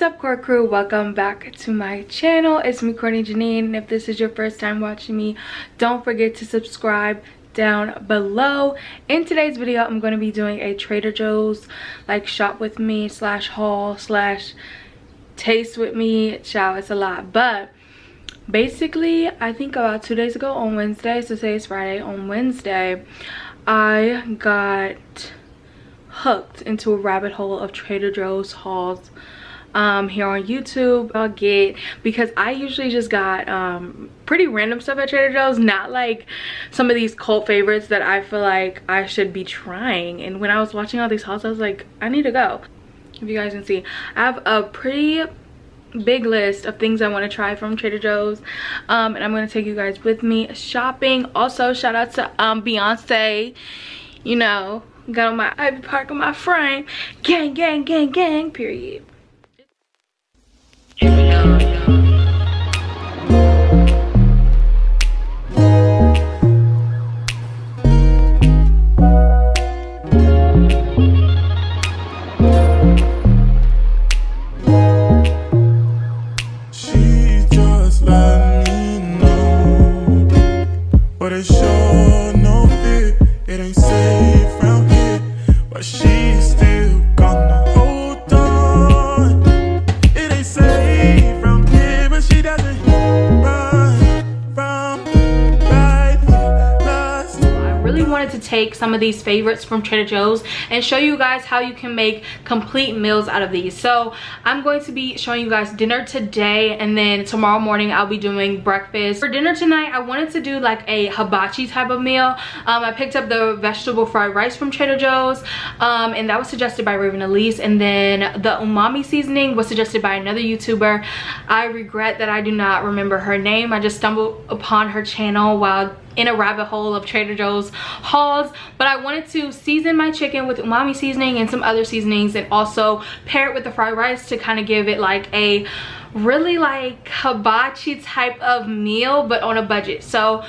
up, core crew? Welcome back to my channel. It's me, Courtney Janine, and if this is your first time watching me, don't forget to subscribe down below. In today's video, I'm going to be doing a Trader Joe's like shop with me slash haul slash taste with me. Child, it's a lot, but basically I think about 2 days ago on Wednesday, so today is Friday, on Wednesday I got hooked into a rabbit hole of Trader Joe's hauls here on YouTube. I'll get, because I usually just got pretty random stuff at Trader Joe's, not like some of these cult favorites that I feel like I should be trying. And when I was watching all these hauls, I was like, I need to go. If you guys can see, I have a pretty big list of things I want to try from Trader Joe's, and I'm going to take you guys with me shopping. Also, shout out to Beyonce, you know, got on my Ivy Park on my frame. Gang, gang, gang, gang, period. She just let me know, but it's sure no fear. It ain't safe round here, but she's still gonna hold on. It ain't safe round here, but she doesn't run from right here. Lost. I really wanted to take some of these favorites from Trader Joe's and show you guys how you can make complete meals out of these. So I'm going to be showing you guys dinner today, and then tomorrow morning I'll be doing breakfast. For dinner tonight, I wanted to do like a hibachi type of meal. I picked up the vegetable fried rice from Trader Joe's, and that was suggested by Raven Elise, and then the umami seasoning was suggested by another YouTuber. I regret that I do not remember her name. I just stumbled upon her channel while in a rabbit hole of Trader Joe's hauls, but I wanted to season my chicken with umami seasoning and some other seasonings, and also pair it with the fried rice to kind of give it like a really like hibachi type of meal, but on a budget. So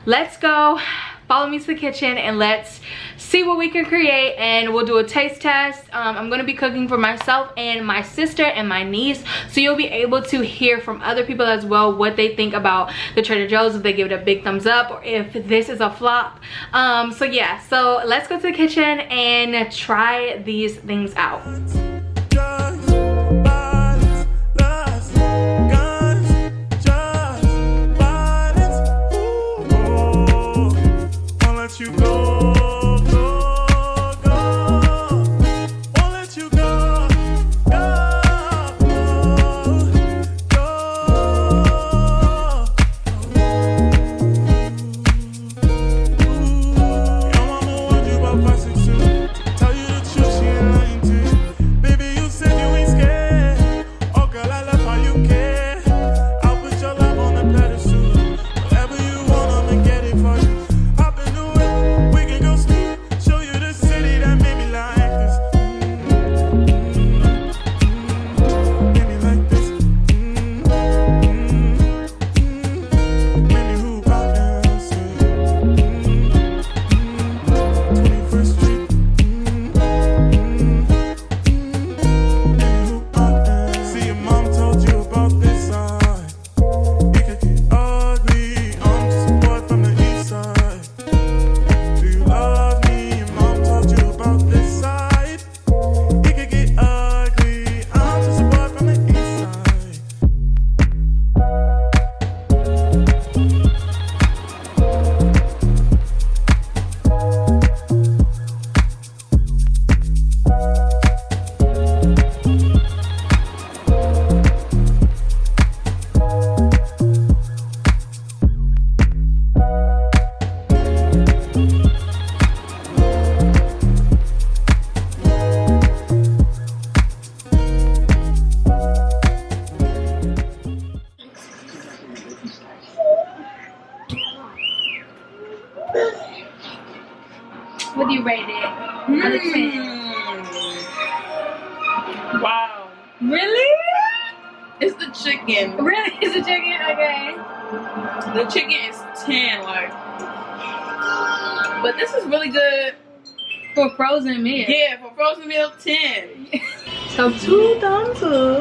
let's go, follow me to the kitchen, and let's see what we can create, and we'll do a taste test. I'm going to be cooking for myself and my sister and my niece, so you'll be able to hear from other people as well what they think about the Trader Joe's, if they give it a big thumbs up or if this is a flop. So yeah, so let's go to the kitchen and try these things out. You go, go, go. Won't let you go, go, go, go. Your mama warned you about 5, 6, 2. Tell you the truth, she ain't lying to you. Baby, you said you ain't scared. Oh girl, I love how you care. I'll put your love on the pedestal. Whatever you want, I'ma get it for you. What do you rate it? Out of 10. Wow. Really? It's the chicken. Really? It's a chicken? Okay. The chicken is 10, like. But this is really good For frozen meal. Yeah, for frozen meal, 10. So 2 thumbs up.